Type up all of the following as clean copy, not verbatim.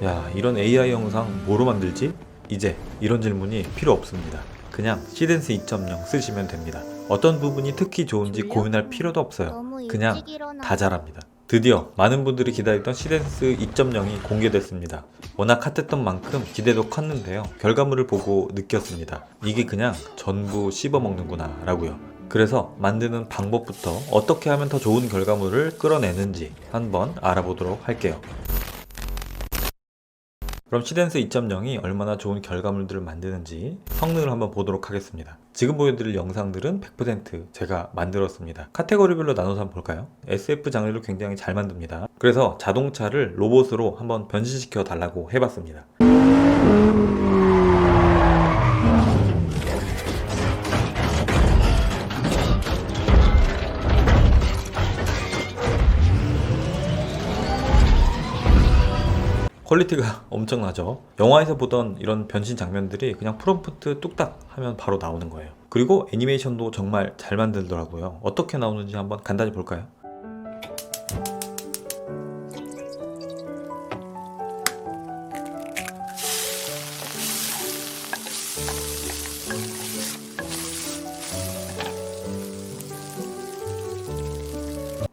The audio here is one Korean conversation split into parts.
야, 이런 AI 영상 뭐로 만들지? 이제 이런 질문이 필요 없습니다. 그냥 시덴스 2.0 쓰시면 됩니다. 어떤 부분이 특히 좋은지 고민할 필요도 없어요. 그냥 다 잘합니다. 드디어 많은 분들이 기다리던 시덴스 2.0이 공개됐습니다. 워낙 핫했던 만큼 기대도 컸는데요. 결과물을 보고 느꼈습니다. 이게 그냥 전부 씹어먹는구나 라고요. 그래서 만드는 방법부터 어떻게 하면 더 좋은 결과물을 끌어내는지 한번 알아보도록 할게요. 그럼 시덴스 2.0이 얼마나 좋은 결과물들을 만드는지 성능을 한번 보도록 하겠습니다. 지금 보여드릴 영상들은 100% 제가 만들었습니다. 카테고리별로 나눠서 한번 볼까요? SF 장르를 굉장히 잘 만듭니다. 그래서 자동차를 로봇으로 한번 변신시켜 달라고 해봤습니다. 퀄리티가 엄청나죠. 영화에서 보던 이런 변신 장면들이 그냥 프롬프트 뚝딱 하면 바로 나오는 거예요. 그리고 애니메이션도 정말 잘 만들더라고요. 어떻게 나오는지 한번 간단히 볼까요?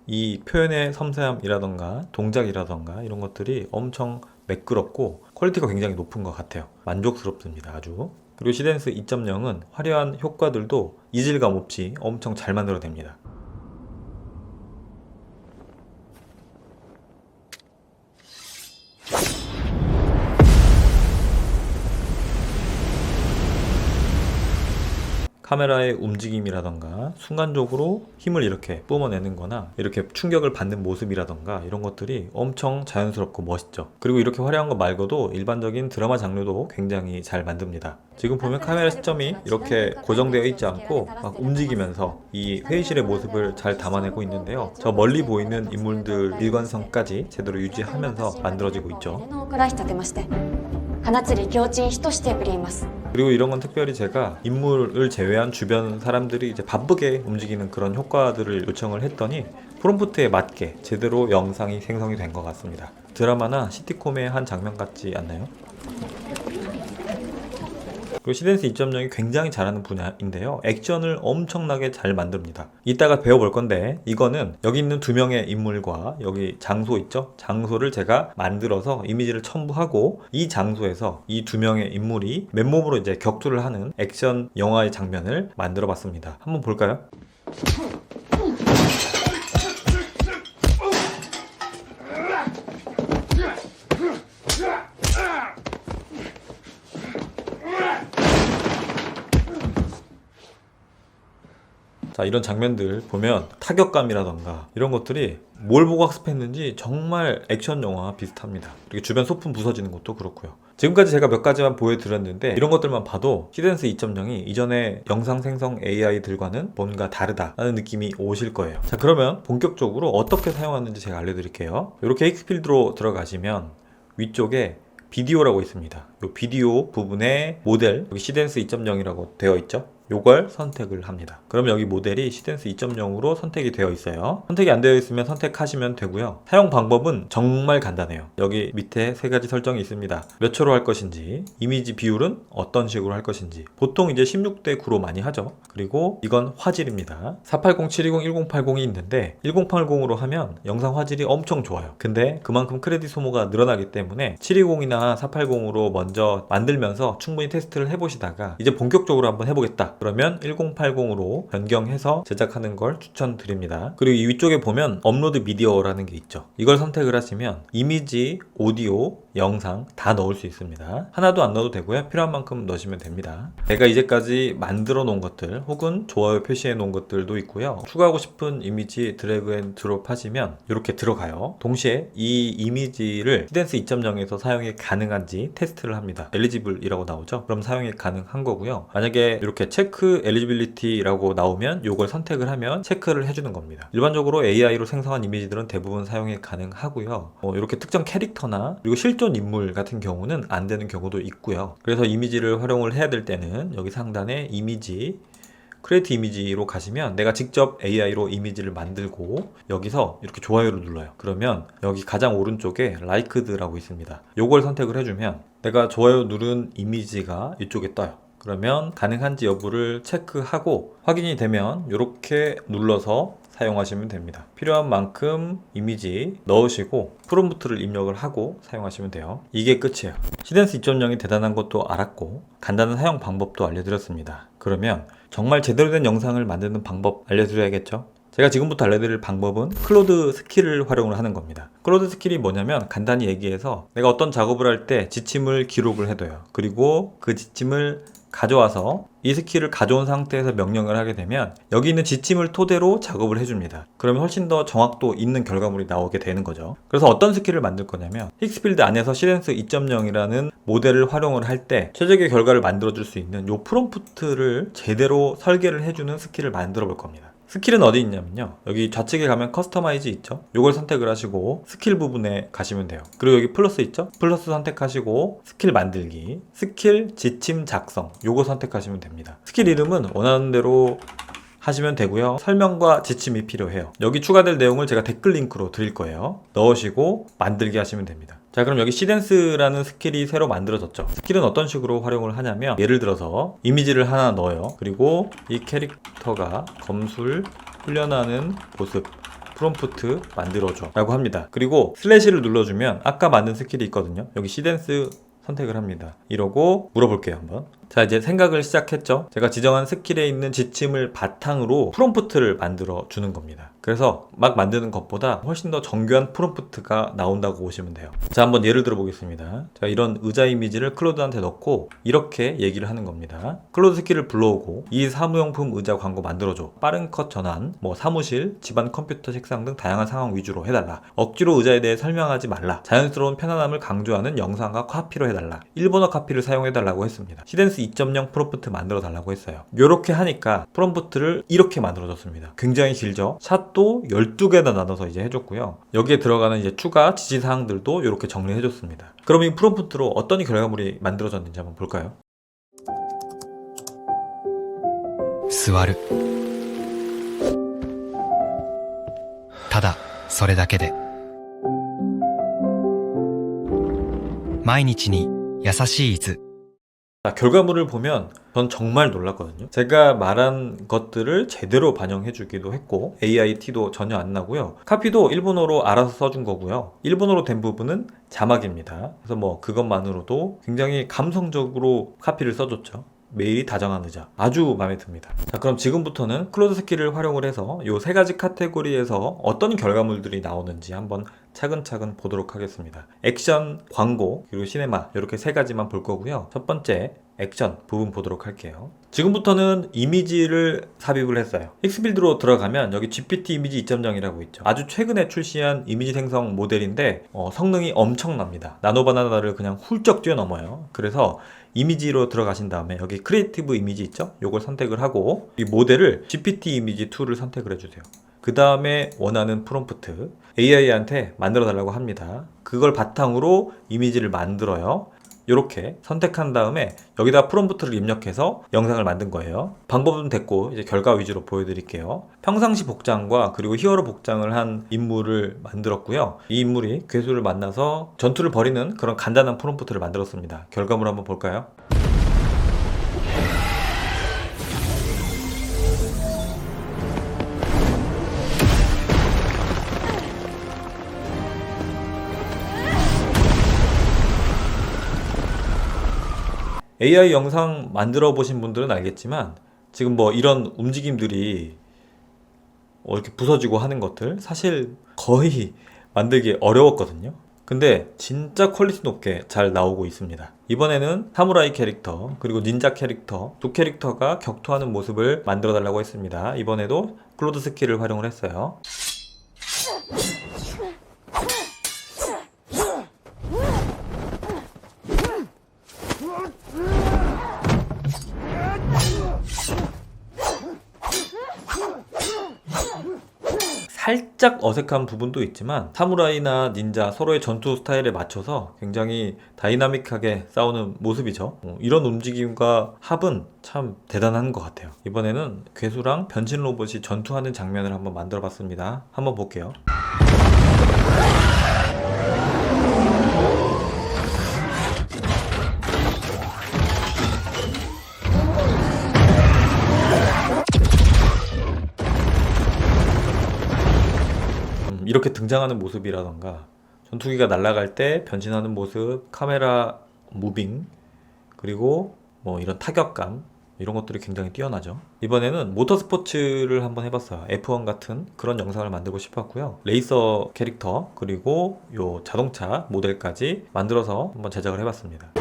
이 표현의 섬세함이라던가 동작이라던가 이런 것들이 엄청 매끄럽고 퀄리티가 굉장히 높은 것 같아요. 만족스럽습니다. 아주. 그리고 시덴스 2.0은 화려한 효과들도 이질감 없이 엄청 잘 만들어냅니다. 카메라의 움직임이라던가 순간적으로 힘을 이렇게 뿜어내는 거나 이렇게 충격을 받는 모습이라던가 이런 것들이 엄청 자연스럽고 멋있죠. 그리고 이렇게 화려한 거 말고도 일반적인 드라마 장르도 굉장히 잘 만듭니다. 지금 보면 카메라 시점이 이렇게 고정되어 있지 않고 막 움직이면서 이 회의실의 모습을 잘 담아내고 있는데요. 저 멀리 보이는 인물들 일관성까지 제대로 유지하면서 만들어지고 있죠. 그리고 이런 건 특별히 제가 인물을 제외한 주변 사람들이 이제 바쁘게 움직이는 그런 효과들을 요청을 했더니 프롬프트에 맞게 제대로 영상이 생성이 된 것 같습니다. 드라마나 시티콤의 한 장면 같지 않나요? 그리고 시덴스 2.0이 굉장히 잘하는 분야인데요. 액션을 엄청나게 잘 만듭니다. 이따가 배워볼 건데 이거는 여기 있는 두 명의 인물과 여기 장소 있죠? 장소를 제가 만들어서 이미지를 첨부하고 이 장소에서 이 두 명의 인물이 맨몸으로 이제 격투를 하는 액션 영화의 장면을 만들어 봤습니다. 한번 볼까요? 자, 이런 장면들 보면 타격감이라던가 이런 것들이 뭘 보고 학습했는지 정말 액션 영화 비슷합니다. 이렇게 주변 소품 부서지는 것도 그렇고요. 지금까지 제가 몇 가지만 보여드렸는데 이런 것들만 봐도 시덴스 2.0이 이전의 영상 생성 AI들과는 뭔가 다르다라는 느낌이 오실 거예요. 자, 그러면 본격적으로 어떻게 사용하는지 제가 알려드릴게요. 이렇게 익스필드로 들어가시면 위쪽에 비디오라고 있습니다. 이 비디오 부분에 모델, 여기 시덴스 2.0이라고 되어 있죠. 요걸 선택을 합니다. 그럼 여기 모델이 시덴스 2.0으로 선택이 되어 있어요. 선택이 안 되어 있으면 선택하시면 되고요. 사용 방법은 정말 간단해요. 여기 밑에 세 가지 설정이 있습니다. 몇 초로 할 것인지, 이미지 비율은 어떤 식으로 할 것인지. 보통 이제 16대 9로 많이 하죠. 그리고 이건 화질입니다. 480, 720, 1080이 있는데 1080으로 하면 영상 화질이 엄청 좋아요. 근데 그만큼 크레딧 소모가 늘어나기 때문에 720이나 480으로 먼저 만들면서 충분히 테스트를 해보시다가 이제 본격적으로 한번 해보겠다. 그러면 1080으로 변경해서 제작하는 걸 추천드립니다. 그리고 이 위쪽에 보면 업로드 미디어라는 게 있죠. 이걸 선택을 하시면 이미지, 오디오, 영상 다 넣을 수 있습니다. 하나도 안 넣어도 되고요. 필요한 만큼 넣으시면 됩니다. 제가 이제까지 만들어 놓은 것들 혹은 좋아요 표시해 놓은 것들도 있고요. 추가하고 싶은 이미지 드래그 앤 드롭 하시면 이렇게 들어가요. 동시에 이 이미지를 시덴스 2.0에서 사용이 가능한지 테스트를 합니다. 엘리지블이라고 나오죠. 그럼 사용이 가능한 거고요. 만약에 이렇게 체크 엘리지빌리티라고 나오면 이걸 선택을 하면 체크를 해주는 겁니다. 일반적으로 AI로 생성한 이미지들은 대부분 사용이 가능하고요. 이렇게 특정 캐릭터나 그리고 실존 인물 같은 경우는 안 되는 경우도 있고요. 그래서 이미지를 활용을 해야 될 때는 여기 상단에 이미지 크리에이트 이미지로 가시면 내가 직접 AI로 이미지를 만들고 여기서 이렇게 좋아요를 눌러요. 그러면 여기 가장 오른쪽에 라이크드라고 있습니다. 요걸 선택을 해주면 내가 좋아요 누른 이미지가 이쪽에 떠요. 그러면 가능한지 여부를 체크하고 확인이 되면 이렇게 눌러서 사용하시면 됩니다. 필요한 만큼 이미지 넣으시고 프롬프트를 입력을 하고 사용하시면 돼요. 이게 끝이에요. 시덴스 2.0이 대단한 것도 알았고 간단한 사용 방법도 알려드렸습니다. 그러면 정말 제대로 된 영상을 만드는 방법 알려드려야겠죠? 제가 지금부터 알려드릴 방법은 클로드 스킬을 활용을 하는 겁니다. 클로드 스킬이 뭐냐면 간단히 얘기해서 내가 어떤 작업을 할 때 지침을 기록을 해둬요. 그리고 그 지침을 가져와서 이 스킬을 가져온 상태에서 명령을 하게 되면 여기 있는 지침을 토대로 작업을 해줍니다. 그러면 훨씬 더 정확도 있는 결과물이 나오게 되는 거죠. 그래서 어떤 스킬을 만들 거냐면 힉스필드 안에서 시덴스 2.0이라는 모델을 활용을 할 때 최적의 결과를 만들어줄 수 있는 이 프롬프트를 제대로 설계를 해주는 스킬을 만들어 볼 겁니다. 스킬은 어디 있냐면요, 여기 좌측에 가면 커스터마이즈 있죠? 요걸 선택을 하시고 스킬 부분에 가시면 돼요. 그리고 여기 플러스 있죠? 플러스 선택하시고 스킬 만들기, 스킬 지침 작성, 요거 선택하시면 됩니다. 스킬 이름은 원하는 대로 하시면 되고요. 설명과 지침이 필요해요. 여기 추가될 내용을 제가 댓글 링크로 드릴 거예요. 넣으시고 만들기 하시면 됩니다. 자, 그럼 여기 시덴스라는 스킬이 새로 만들어졌죠. 스킬은 어떤 식으로 활용을 하냐면 예를 들어서 이미지를 하나 넣어요. 그리고 이 캐릭터가 검술 훈련하는 모습 프롬프트 만들어줘 라고 합니다. 그리고 슬래시를 눌러주면 아까 만든 스킬이 있거든요. 여기 시덴스 선택을 합니다. 이러고 물어볼게요, 한번. 자, 이제 생각을 시작했죠. 제가 지정한 스킬에 있는 지침을 바탕으로 프롬프트를 만들어 주는 겁니다. 그래서 막 만드는 것보다 훨씬 더 정교한 프롬프트가 나온다고 보시면 돼요. 자, 한번 예를 들어 보겠습니다. 자, 이런 의자 이미지를 클로드한테 넣고 이렇게 얘기를 하는 겁니다. 클로드 스킬을 불러오고 이 사무용품 의자 광고 만들어줘. 빠른 컷 전환, 뭐 사무실, 집안 컴퓨터 책상 등 다양한 상황 위주로 해달라. 억지로 의자에 대해 설명하지 말라. 자연스러운 편안함을 강조하는 영상과 카피로 해달라. 일본어 카피를 사용해달라고 했습니다. 시덴스 2.0 프롬프트 만들어 달라고 했어요. 이렇게 하니까 프롬프트를 이렇게 만들어졌습니다. 굉장히 길죠? 샷도 12개나 나눠서 이제 해줬고요. 여기에 들어가는 이제 추가 지시사항들도 이렇게 정리해줬습니다. 그럼 이 프롬프트로 어떤 결과물이 만들어졌는지 한번 볼까요? 座るただそれだけで毎日に優しい椅子 자, 결과물을 보면 전 정말 놀랐거든요. 제가 말한 것들을 제대로 반영해주기도 했고 AIT도 전혀 안 나고요. 카피도 일본어로 알아서 써준 거고요. 일본어로 된 부분은 자막입니다. 그래서 뭐 그것만으로도 굉장히 감성적으로 카피를 써줬죠. 메일이 다정한 의자, 아주 마음에 듭니다. 자, 그럼 지금부터는 클로드 스킬을 활용을 해서 이 세 가지 카테고리에서 어떤 결과물들이 나오는지 한번 차근차근 보도록 하겠습니다. 액션, 광고, 그리고 시네마 이렇게 세 가지만 볼 거고요. 첫 번째 액션 부분 보도록 할게요. 지금부터는 이미지를 삽입을 했어요. 힉스필드로 들어가면 여기 GPT 이미지 2.0이라고 있죠. 아주 최근에 출시한 이미지 생성 모델인데 성능이 엄청납니다. 나노바나나를 그냥 훌쩍 뛰어넘어요. 그래서 이미지로 들어가신 다음에 여기 크리에이티브 이미지 있죠? 요걸 선택을 하고 이 모델을 GPT 이미지 2를 선택을 해주세요. 그 다음에 원하는 프롬프트 AI한테 만들어 달라고 합니다. 그걸 바탕으로 이미지를 만들어요. 이렇게 선택한 다음에 여기다 프롬프트를 입력해서 영상을 만든 거예요. 방법은 됐고 이제 결과 위주로 보여드릴게요. 평상시 복장과 그리고 히어로 복장을 한 인물을 만들었고요. 이 인물이 괴수를 만나서 전투를 벌이는 그런 간단한 프롬프트를 만들었습니다. 결과물 한번 볼까요? AI 영상 만들어 보신 분들은 알겠지만 지금 뭐 이런 움직임들이 이렇게 부서지고 하는 것들 사실 거의 만들기 어려웠거든요. 근데 진짜 퀄리티 높게 잘 나오고 있습니다. 이번에는 사무라이 캐릭터 그리고 닌자 캐릭터 두 캐릭터가 격투하는 모습을 만들어 달라고 했습니다. 이번에도 클로드 스킬을 활용을 했어요. 살짝 어색한 부분도 있지만 사무라이나 닌자 서로의 전투 스타일에 맞춰서 굉장히 다이나믹하게 싸우는 모습이죠. 이런 움직임과 합은 참 대단한 것 같아요. 이번에는 괴수랑 변신 로봇이 전투하는 장면을 한번 만들어 봤습니다. 한번 볼게요. 이렇게 등장하는 모습이라던가 전투기가 날아갈 때 변신하는 모습, 카메라 무빙, 그리고 뭐 이런 타격감, 이런 것들이 굉장히 뛰어나죠. 이번에는 모터스포츠를 한번 해봤어요. F1 같은 그런 영상을 만들고 싶었고요. 레이서 캐릭터 그리고 요 자동차 모델까지 만들어서 한번 제작을 해봤습니다.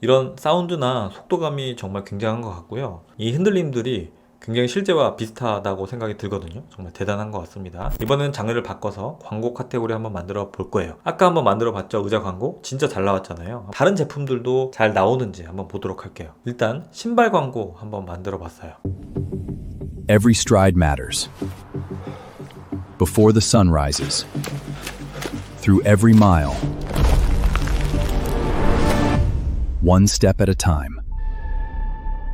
이런 사운드나 속도감이 정말 굉장한 것 같고요. 이 흔들림들이 굉장히 실제와 비슷하다고 생각이 들거든요. 정말 대단한 것 같습니다. 이번에는 장르를 바꿔서 광고 카테고리 한번 만들어 볼 거예요. 아까 한번 만들어 봤죠? 의자 광고? 진짜 잘 나왔잖아요. 다른 제품들도 잘 나오는지 한번 보도록 할게요. 일단 신발 광고 한번 만들어 봤어요. Every stride matters. Before the sun rises. Through every mile. One step at a time.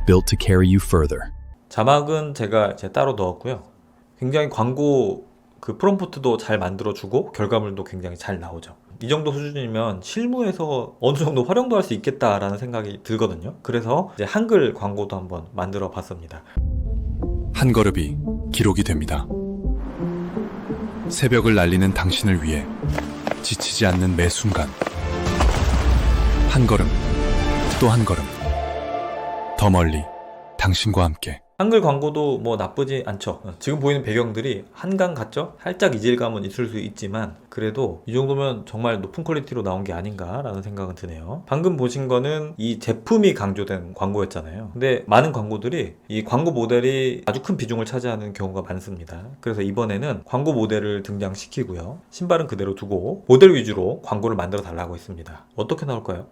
Built to carry you further. 자막은 제가 따로 넣었고요. 굉장히 광고 그 프롬프트도 잘 만들어주고 결과물도 굉장히 잘 나오죠. 이 정도 수준이면 실무에서 어느 정도 활용도 할 수 있겠다라는 생각이 들거든요. 그래서 이제 한글 광고도 한번 만들어 봤습니다. 한 걸음이 기록이 됩니다. 새벽을 날리는 당신을 위해 지치지 않는 매 순간. 한 걸음, 또 한 걸음. 더 멀리 당신과 함께. 한글 광고도 뭐 나쁘지 않죠. 지금 보이는 배경들이 한강 같죠? 살짝 이질감은 있을 수 있지만 그래도 이 정도면 정말 높은 퀄리티로 나온 게 아닌가 라는 생각은 드네요. 방금 보신 거는 이 제품이 강조된 광고였잖아요. 근데 많은 광고들이 이 광고 모델이 아주 큰 비중을 차지하는 경우가 많습니다. 그래서 이번에는 광고 모델을 등장시키고요. 신발은 그대로 두고 모델 위주로 광고를 만들어 달라고 했습니다. 어떻게 나올까요?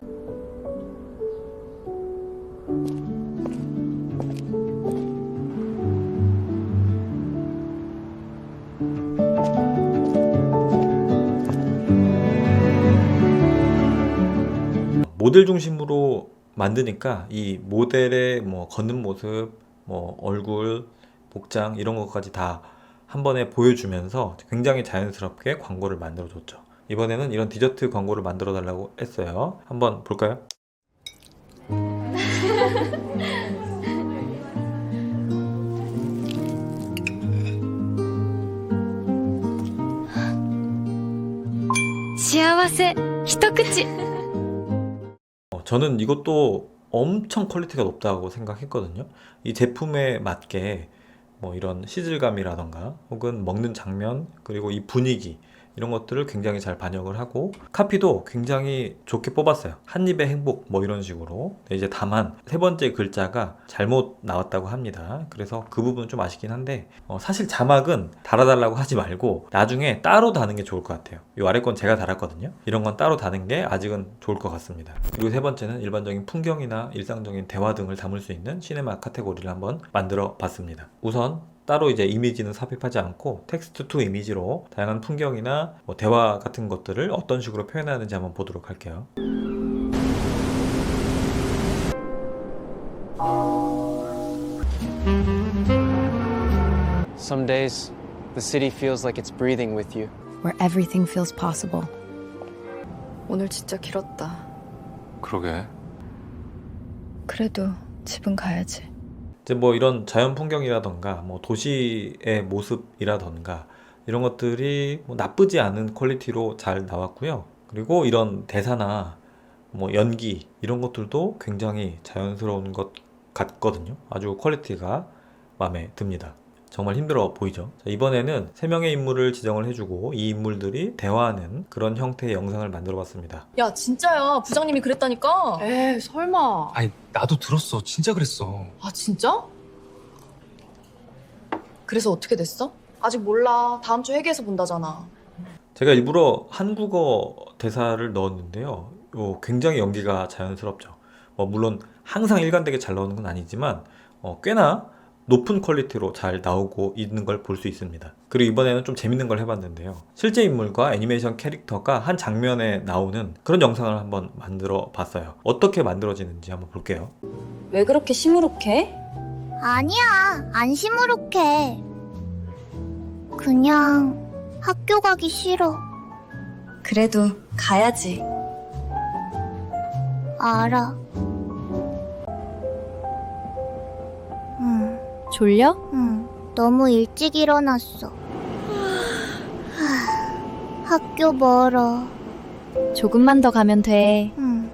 모델 중심으로 만드니까 이 모델의 뭐 걷는 모습, 뭐 얼굴, 복장 이런 것까지 다 한 번에 보여주면서 굉장히 자연스럽게 광고를 만들어 줬죠. 이번에는 이런 디저트 광고를 만들어 달라고 했어요. 한번 볼까요?幸せ一口 저는 이것도 엄청 퀄리티가 높다고 생각했거든요. 이 제품에 맞게 뭐 이런 시질감이라던가 혹은 먹는 장면 그리고 이 분위기 이런 것들을 굉장히 잘 반영을 하고 카피도 굉장히 좋게 뽑았어요. 한 입의 행복 뭐 이런 식으로. 이제 다만 세 번째 글자가 잘못 나왔다고 합니다. 그래서 그 부분은 좀 아쉽긴 한데 사실 자막은 달아달라고 하지 말고 나중에 따로 다는 게 좋을 것 같아요. 이 아래 건 제가 달았거든요. 이런 건 따로 다는 게 아직은 좋을 것 같습니다. 그리고 세 번째는 일반적인 풍경이나 일상적인 대화 등을 담을 수 있는 시네마 카테고리를 한번 만들어 봤습니다. 우선 따로 이제 이미지는 삽입하지 않고 텍스트 투 이미지로 다양한 풍경이나 뭐 대화 같은 것들을 어떤 식으로 표현하는지 한번 보도록 할게요. Some days, the city feels like it's breathing with you. Where everything feels possible. 오늘 진짜 길었다. 그러게. 그래도 집은 가야지. 이제 뭐 이런 자연 풍경이라던가 뭐 도시의 모습이라던가 이런 것들이 뭐 나쁘지 않은 퀄리티로 잘 나왔고요. 그리고 이런 대사나 뭐 연기 이런 것들도 굉장히 자연스러운 것 같거든요. 아주 퀄리티가 마음에 듭니다. 정말 힘들어 보이죠? 자, 이번에는 3명의 인물을 지정을 해주고 이 인물들이 대화하는 그런 형태의 영상을 만들어 봤습니다. 야 진짜야 부장님이 그랬다니까. 에이 설마. 아니, 나도 들었어. 진짜 그랬어. 아 진짜? 그래서 어떻게 됐어? 아직 몰라. 다음 주 회계에서 본다잖아. 제가 일부러 한국어 대사를 넣었는데요. 굉장히 연기가 자연스럽죠. 물론 항상 일관되게 잘 나오는 건 아니지만 꽤나 높은 퀄리티로 잘 나오고 있는 걸 볼 수 있습니다. 그리고 이번에는 좀 재밌는 걸 해봤는데요. 실제 인물과 애니메이션 캐릭터가 한 장면에 나오는 그런 영상을 한번 만들어 봤어요. 어떻게 만들어지는지 한번 볼게요. 왜 그렇게 시무룩해? 아니야, 안 시무룩해. 그냥 학교 가기 싫어. 그래도 가야지. 알아. 졸려? 응, 너무 일찍 일어났어. 학교 멀어. 조금만 더 가면 돼. 응.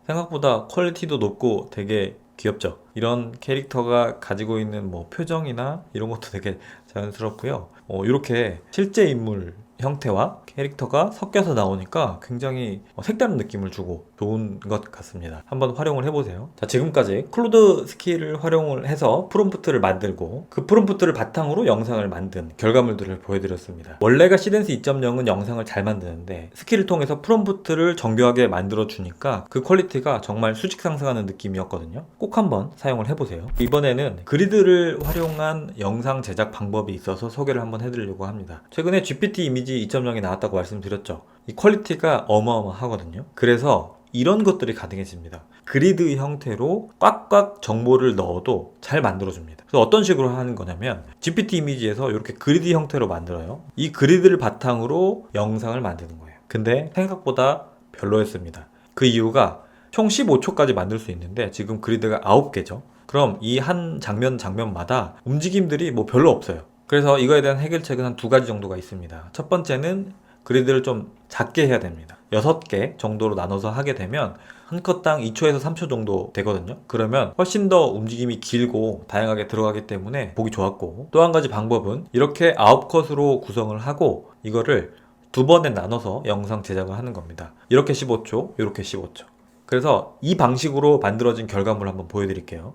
생각보다 퀄리티도 높고 되게 귀엽죠. 이런 캐릭터가 가지고 있는 표정이나 이런 것도 되게 자연스럽고요. 이렇게 실제 인물 형태와 캐릭터가 섞여서 나오니까 굉장히 색다른 느낌을 주고 좋은 것 같습니다. 한번 활용을 해보세요. 자, 지금까지 클로드 스킬을 활용을 해서 프롬프트를 만들고 그 프롬프트를 바탕으로 영상을 만든 결과물들을 보여드렸습니다. 원래가 시덴스 2.0은 영상을 잘 만드는데 스킬을 통해서 프롬프트를 정교하게 만들어 주니까 그 퀄리티가 정말 수직 상승하는 느낌이었거든요. 꼭 한번 사용을 해보세요. 이번에는 그리드를 활용한 영상 제작 방법이 있어서 소개를 한번 해드리려고 합니다. 최근에 GPT 이미지 2.0이 나왔다고 말씀드렸죠. 이 퀄리티가 어마어마하거든요. 그래서 이런 것들이 가능해집니다. 그리드 형태로 꽉꽉 정보를 넣어도 잘 만들어줍니다. 그래서 어떤 식으로 하는 거냐면 GPT 이미지에서 이렇게 그리드 형태로 만들어요. 이 그리드를 바탕으로 영상을 만드는 거예요. 근데 생각보다 별로였습니다. 그 이유가 총 15초까지 만들 수 있는데 지금 그리드가 9개죠. 그럼 이 한 장면마다 움직임들이 별로 없어요. 그래서 이거에 대한 해결책은 한 2가지 정도가 있습니다. 첫 번째는 그리드를 좀 작게 해야 됩니다. 6개 정도로 나눠서 하게 되면 한 컷당 2초에서 3초 정도 되거든요. 그러면 훨씬 더 움직임이 길고 다양하게 들어가기 때문에 보기 좋았고, 또 한 가지 방법은 이렇게 9컷으로 구성을 하고 이거를 2번에 나눠서 영상 제작을 하는 겁니다. 이렇게 15초, 이렇게 15초. 그래서 이 방식으로 만들어진 결과물을 한번 보여드릴게요.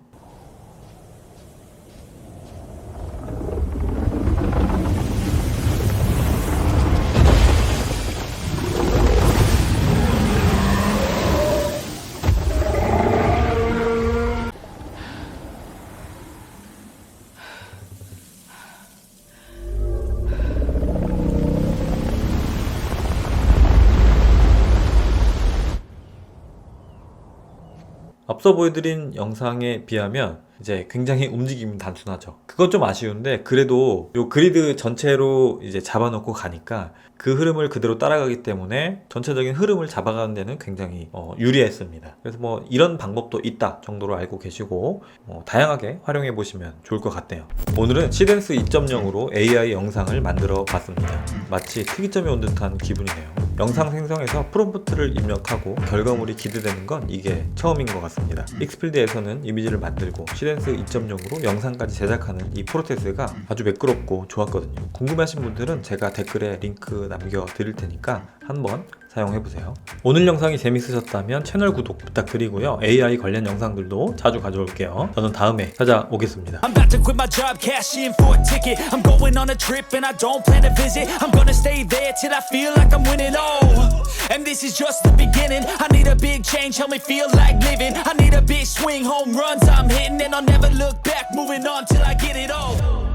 앞서 보여드린 영상에 비하면 이제 굉장히 움직임이 단순하죠. 그건 좀 아쉬운데 그래도 요 그리드 전체로 이제 잡아놓고 가니까 그 흐름을 그대로 따라가기 때문에 전체적인 흐름을 잡아가는 데는 굉장히 유리했습니다. 그래서 이런 방법도 있다 정도로 알고 계시고 다양하게 활용해 보시면 좋을 것 같네요. 오늘은 시덴스 2.0으로 AI 영상을 만들어 봤습니다. 마치 특이점이 온 듯한 기분이네요. 영상 생성에서 프롬프트를 입력하고 결과물이 기대되는 건 이게 처음인 것 같습니다. 익스필드에서는 이미지를 만들고 시덴스 2.0으로 영상까지 제작하는 이 프로세스가 아주 매끄럽고 좋았거든요. 궁금하신 분들은 제가 댓글에 링크 남겨드릴 테니까 한번 사용해보세요. 오늘 영상이 재밌으셨다면 채널 구독 부탁드리고요. AI 관련 영상들도 자주 가져올게요. 저는 다음에 찾아오겠습니다. I'm about to quit my job, cash in for a ticket. I'm going on a trip and I don't plan to visit. I'm gonna stay there till I feel like I'm winning all. And this is just the beginning. I need a big change, help me feel like living. I need a big swing, home runs I'm hitting, and I'll never look back, moving on till I get it all.